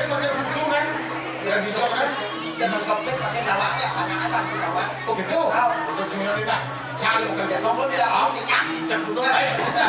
masih susu kan? Ya gitu kan? Jangan komplit masih lawak ya, anaknya bantu lawak. Oh gitu? Untuk cuma kita cari kerja tolong tidak mau minyak. Jangan dulu aja bisa.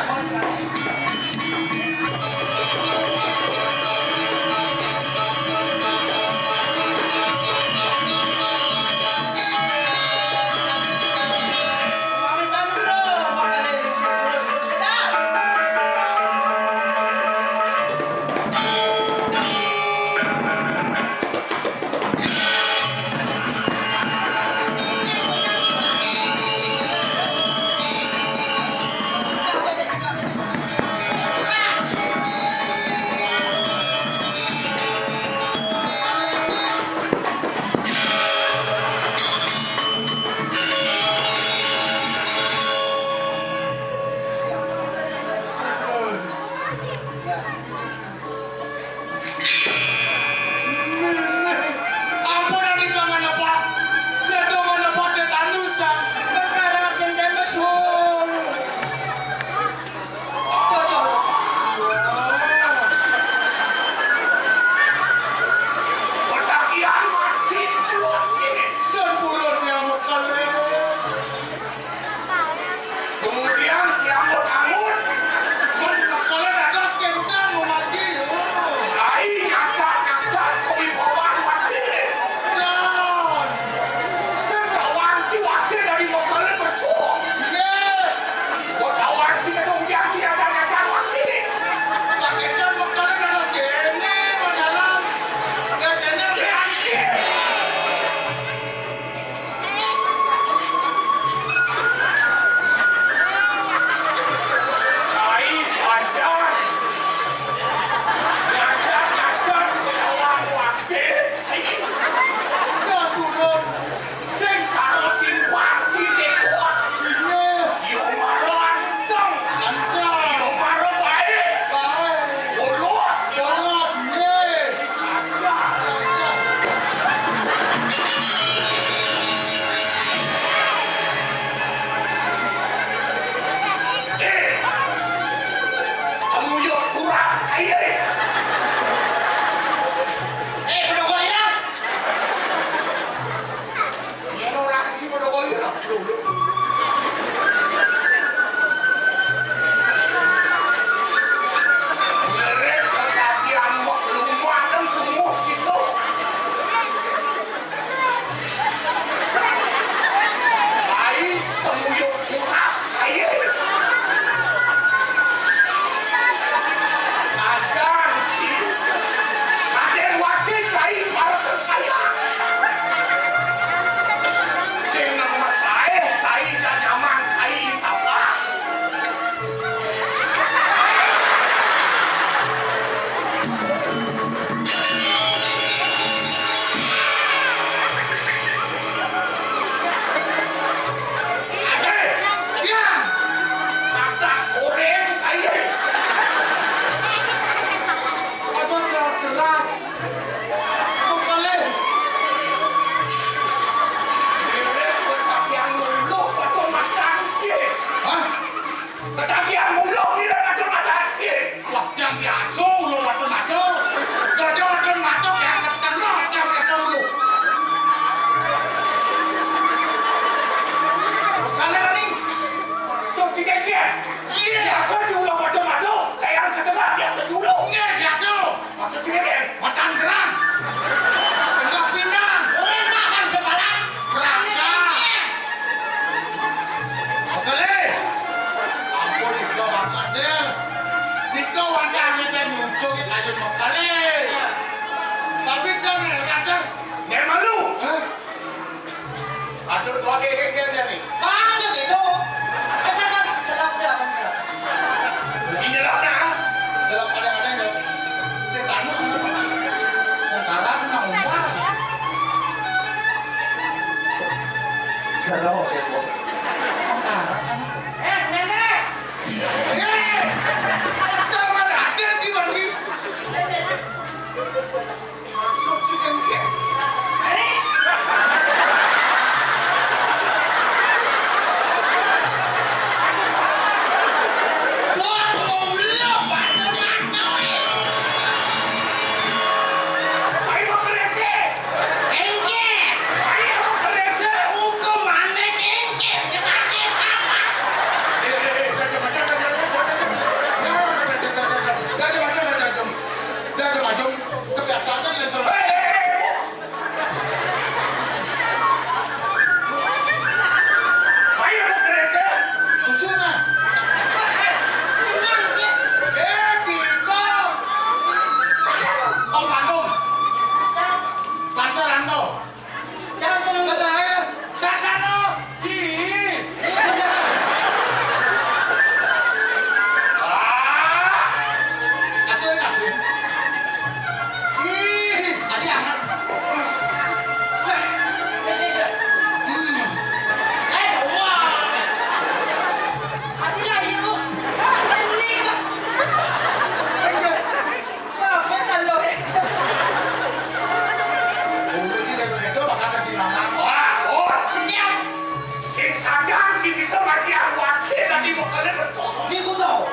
bisa janji bisa ngaji aku akhir tadi mau kalian bertemu. Iku tuh.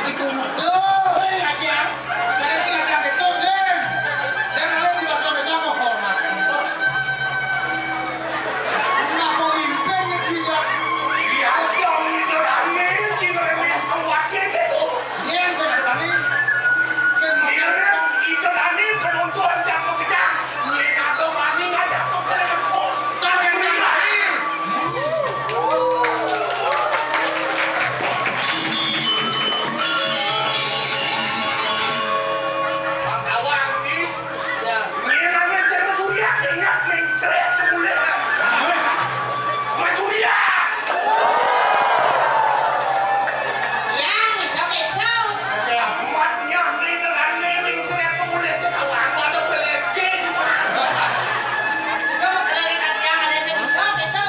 Itu udah, ngaji aku. Karena dia ada itu sih. Dan kalau dia sama-sama hormat. Kenapa mimpin dia? Dia jauh itu rame, cuma aku akhir gitu. Dia yang saya tadi. Dia itu tadi penonton yang mengejar. Dia kagak berani ngajak aku kalian bertemu. Tapi yang berani. Awang sih, Ya. ini namanya saya Surya, ingat mencret kemuliaan. Mas Surya, Yang bisa itu. amatnya ini namanya mencret kemuliaan sekawang, ada PLSG juga. Kamu kelihatan yang ada di bisa itu.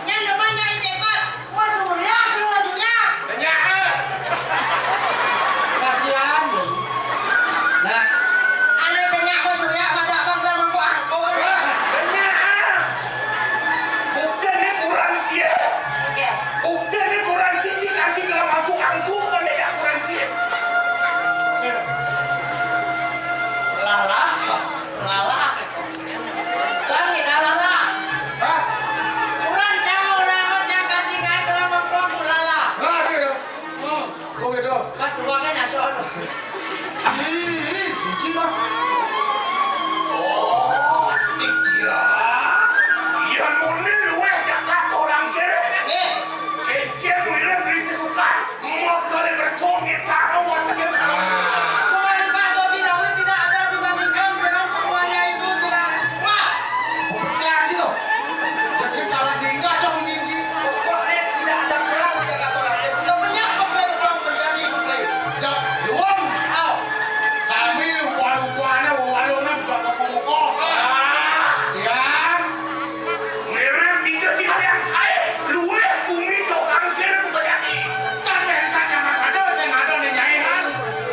Yang namanya Icekot. Mas Surya seluruh dunia. Banyak. Kasihan. Nah, Ada senyak Mas Surya pada abang dalam mangkuk angkut. Banyak. Bukannya kurang cie, Oke. bukannya kurang cici nanti dalam angkuk kan tidak kurang cie. lala. Lala. Bang kita lala. Hah? Ulan jangan ulang jangan tinggal dalam mangkuk aku lala. Nah, dia. Oh gitu. Mas dua kan ada orang. Gila. Oh, dikira. Yang murni luwe Jakarta orang kere. Kecil mulai beli sesuka. Mau kalian bertongit tangan waktu kita. Kemarin Pak Bobi Dawud tidak ada dibandingkan dengan semuanya itu tidak semua. Bukan gitu. Jadi kalau diingat sama ini. Pokoknya tidak ada perang di Jakarta orang. Semenjak perang menjadi menteri. Jam luang. Kami walu-walu waluna bukan pokok-pokok. Ya. Mirip itu sih kalian saya. Luwe bumi orang kere bukan jadi. Tanya nggak ada, saya nggak ada nyanyian.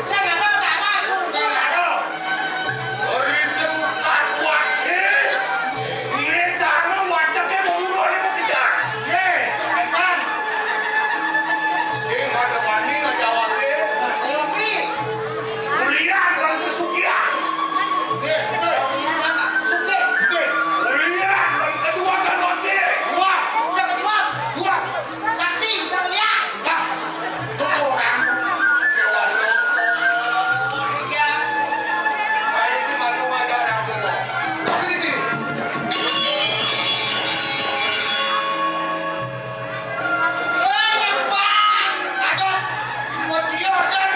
Saya nggak tahu tak ada Saya nggak ada. Hari sesuka wakil. Minta wajaknya mau kejar. Eman. Saya nggak ada wani nggak jawabnya. Tapi Kuliah orang kesugihan. Betul. Suki, Kuliah orang kedua kan wakil. yang kedua Dua. Sakti bisa melihat. Lah. Dua orang. Tiga. Baik di mana ada orang tua. Tapi ini. Yang empat. Ada. Mau dia kan.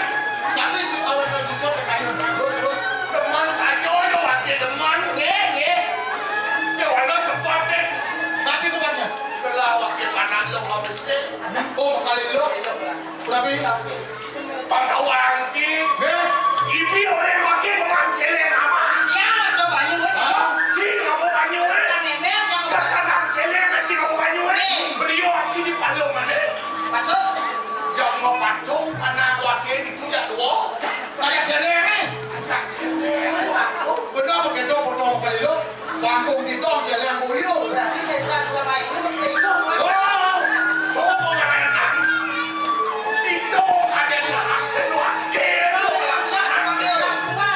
Tapi si awal lagi kau kayu. Terus. Teman saja ya wakil teman. Nggih. Ya walau sepatnya. Tapi bukannya. Belah wakil anak lo habisnya. Oh kali lo. Berapa? Pada wangci. Ibi orang wakil mengancelin nama. Ya, ada banyak kan. Cing kamu banyu. Kita ngemel yang Kakak celeng cing kamu banyu. Beliau aci di palung mana? patut. Jangan mau patung anak wakil itu ya dua. Ada celeng. Ada celeng. Benar begitu betul kali lo. Kampung itu celeng buyut. Berarti saya bilang selama ini menteri itu. Oh, coba enak. Itu ada yang cenua. Kalau tak panggil orang tua.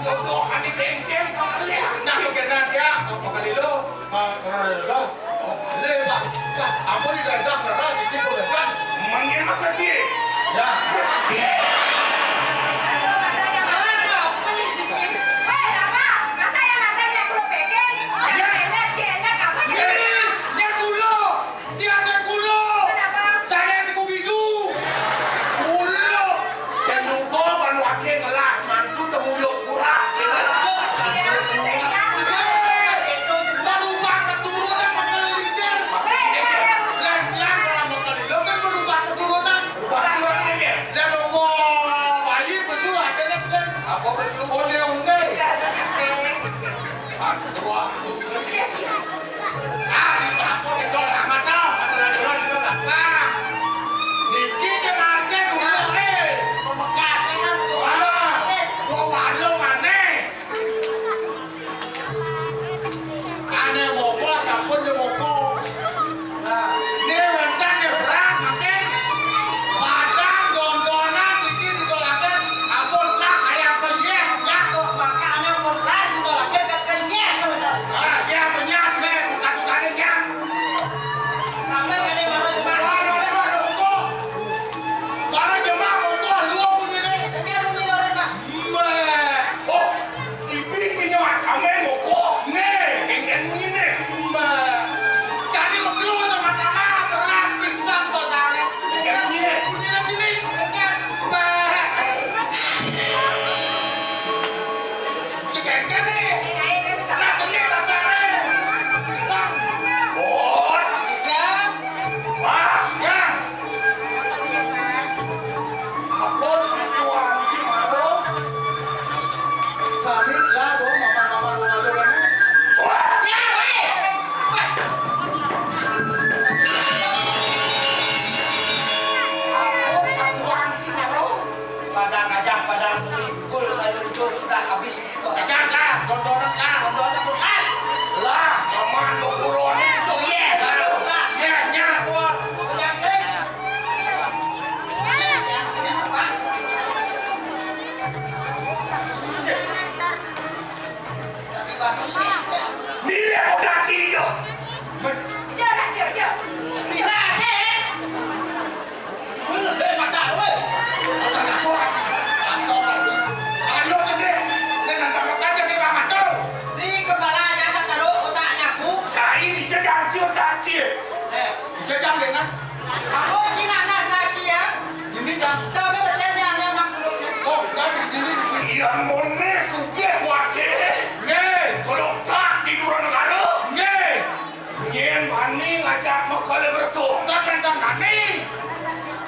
jodohan di bengkel kalian. Nah, kebenaran dia apa kali lo? Lo. Lewat. Nah, apa di dalam neraka itu boleh kan? Manggil masa cie. Ya.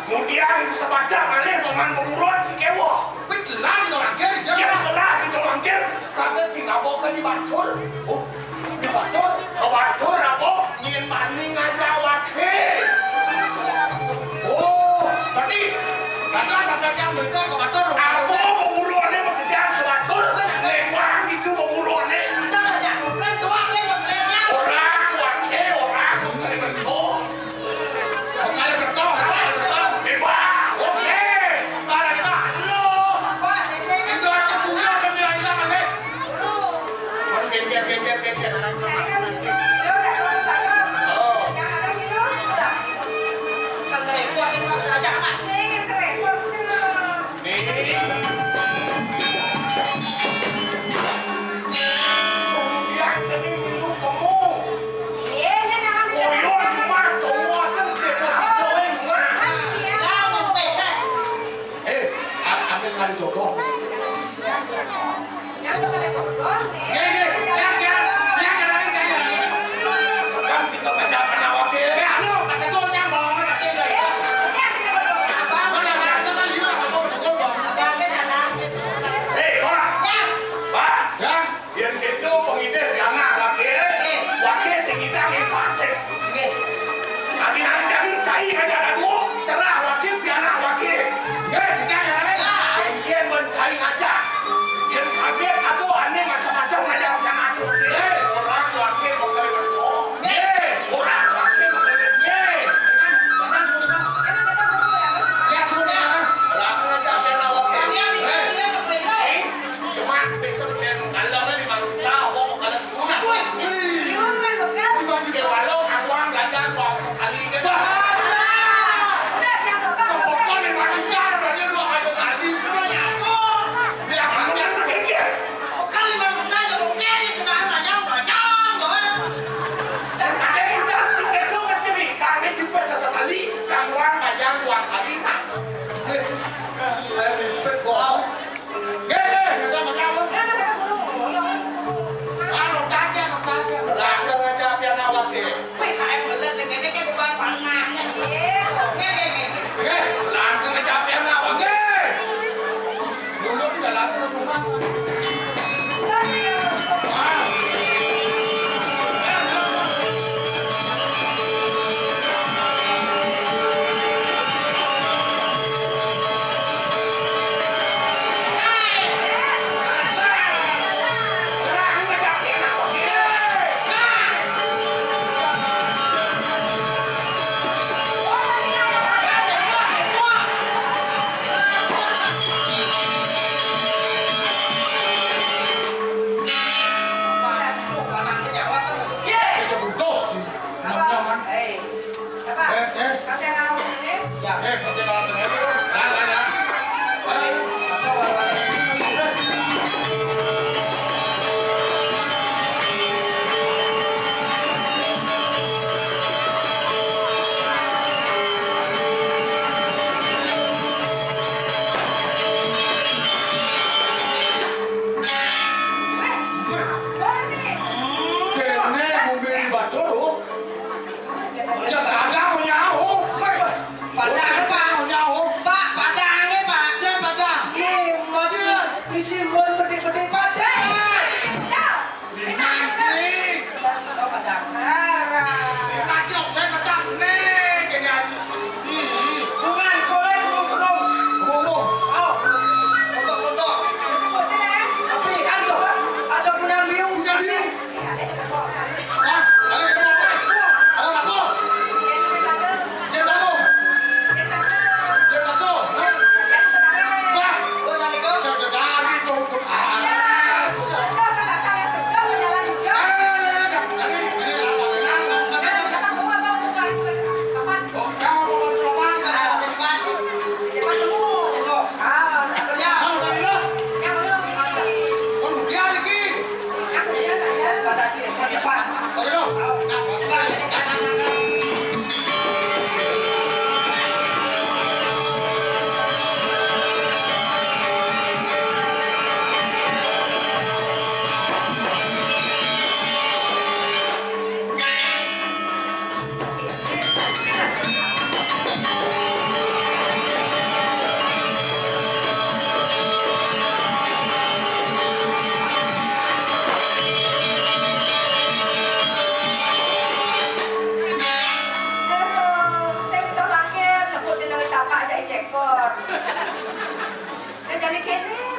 Kemudian sebaca kalian teman pemburuan si kewo. Betelah di orang kiri. Ya betelah di orang kiri. Karena si ngabo kan di batur. Oh, di batur. Ke batur apa? Nyin mani ngaja wakil. Oh, berarti kata yang mereka ke batur. Apa pemburuannya bekerja ke batur? Lewang itu pemburuannya. Kita hanya komplain doang deh komplainnya. Orang wakil orang kali bentuk. Kali bertau. Bebas. Para kita. Lo. Itu orang kepunya dan dia hilang kan deh. Baru biar. Kemudian jadi minum kamu. Koyon rumah kamu asal deposito rumah. Ambil kali jodoh. Sedang jika pacaran awak ya. Ya lo kata gue nyambung mana sih deh. Mana biasa kan lihat apa betul bang. Hei orang. Pak. Ya. Yang gitu pengidep yang nak wakil. Wakil sekitar yang pasir. Sabi nanti kami cari aja aku. Serah wakil piana wakil. Yang mencari ngajak. Yang sabi aku aneh macam-macam ngajak piana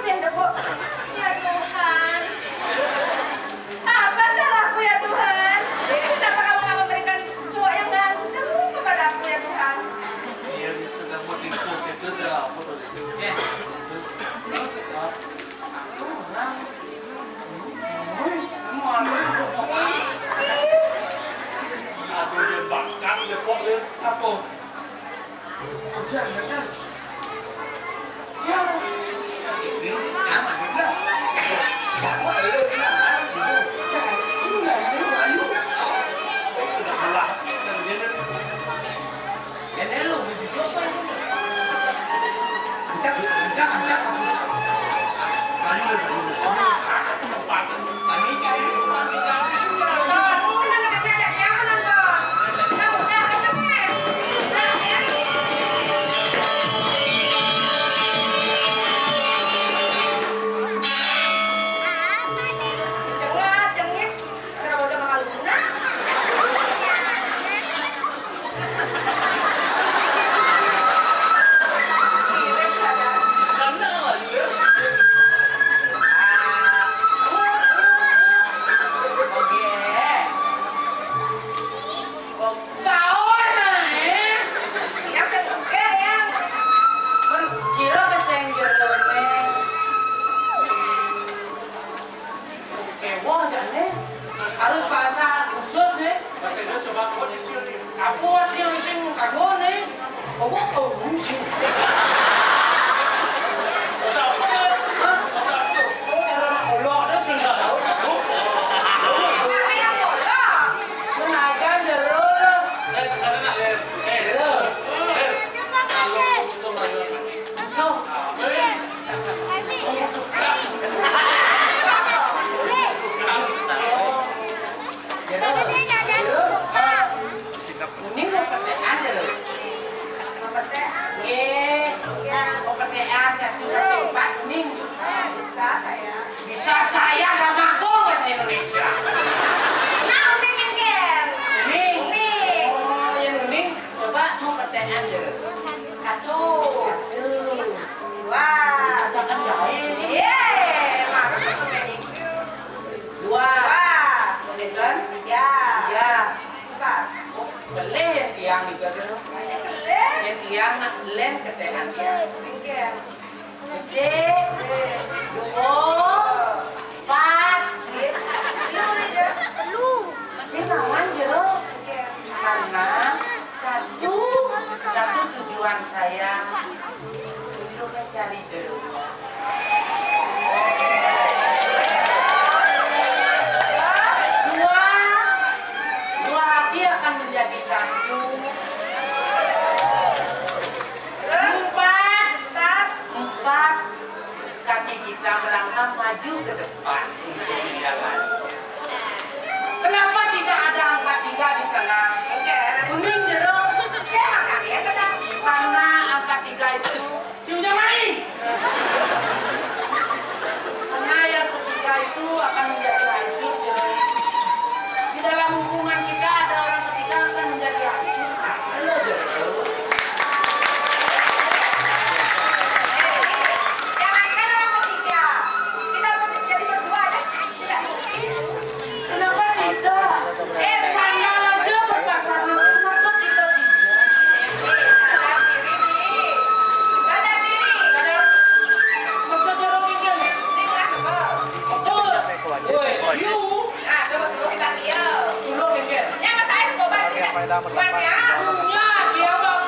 yang tepuk. Ya Tuhan. Apa salahku ya Tuhan? Kenapa kamu nggak memberikan cowok yang ganteng kepadaku ya Tuhan? Iya, sedang mau dikut itu dah apa tuh? Ya. Aduh, dia bakat, dia kok dia apa? Udah, udah. Ya, ini kan ada. Siapa ada? Sudah salah. Ini lo begitu apa? Angkat. Ayo, kesempatan. Kami cari rumah kita. Harus bahasa khusus nih. Bahasa Indonesia coba kondisi nih. Apa sih yang sing kagok nih? Oh. Bahasa apa nih? Bahasa apa? Orang dah sing enggak tahu. Menajan jero. Sekarang nak Kuning mau petean ya loh. Mau petean? Iya. Mau petean 1-4 kuning. Bisa saya. Bisa saya namaku bahasa Indonesia. Nah, kuning Ken. Kuning. Kuning. Oh, yang kuning. Coba mau petean ya loh. 1, 2. Jangan jahil. Yeay, harus aku manicure. 2. 2. Kemudian 3. 4. Boleh yang tiang itu aja loh. Banyak gelap. Yang tiang nak lem ketean dia. Ken. Sik. 2. 4. Sik naman jero. Karena satu tujuan saya untuk mencari jeruknya. Dua hati akan menjadi satu. 4 kaki kita melangkah maju ke depan untuk berjalan. Kenapa tidak ada angka 3 di sana? Kuning jeruk. Karena angka 3 itu ciumnya main. Karena yang ketiga itu akan menjadi hancur jeruk. Di dalam hubungan kita ada orang ketiga akan menjadi hancur. Halo jeruk. Kenapa tidak? Sandal aja berpasangan. Kenapa kita tidak? Ada maksud jorok ini nih. Betul. Woi, you. Dulu kan? Ya, dia mau